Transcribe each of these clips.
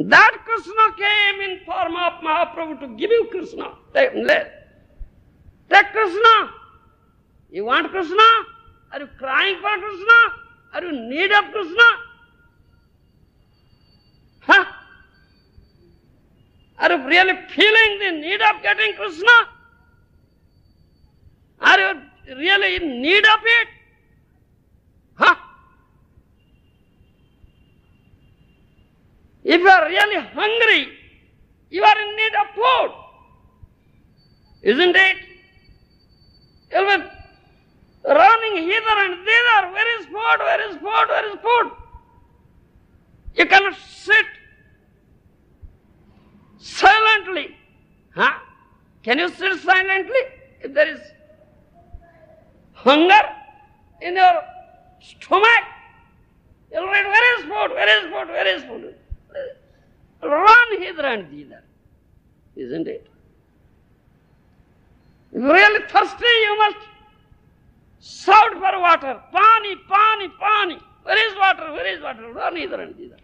That Krishna came in form of Mahaprabhu to give you Krishna. Take Krishna. You want Krishna? Are you crying for Krishna? Are you in need of Krishna? Huh? Are you really feeling the need of getting Krishna? Are you really in need of it? Huh? If you are really hungry, you are in need of food. Isn't it? You'll be running hither and thither. Where is food? Where is food? Where is food? You cannot sit silently. Huh? Can you sit silently if there is hunger in your stomach? You'll read, where is food? Where is food? Where is food? Run hither and thither. Isn't it? If you're really thirsty, you must shout for water. Pani, pani, pani. Where is water? Where is water? Run hither and thither.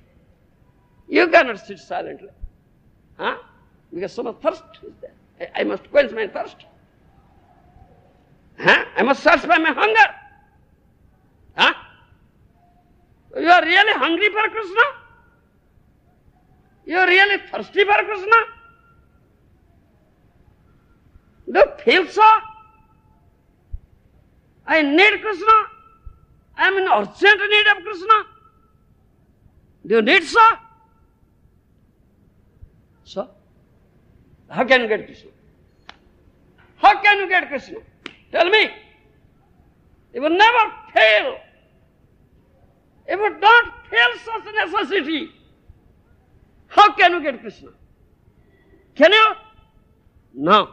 You cannot sit silently. Huh? Because so much thirst is there. I must quench my thirst. Huh? I must satisfy my hunger. Huh? You are really hungry for Krishna? You are really thirsty for Krishna? Do you feel so? I need Krishna. I am in urgent need of Krishna. Do you need so? So, how can you get Krishna? How can you get Krishna? Tell me. You will never fail. If you don't feel such a necessity, how can you get Krishna? Can you? No.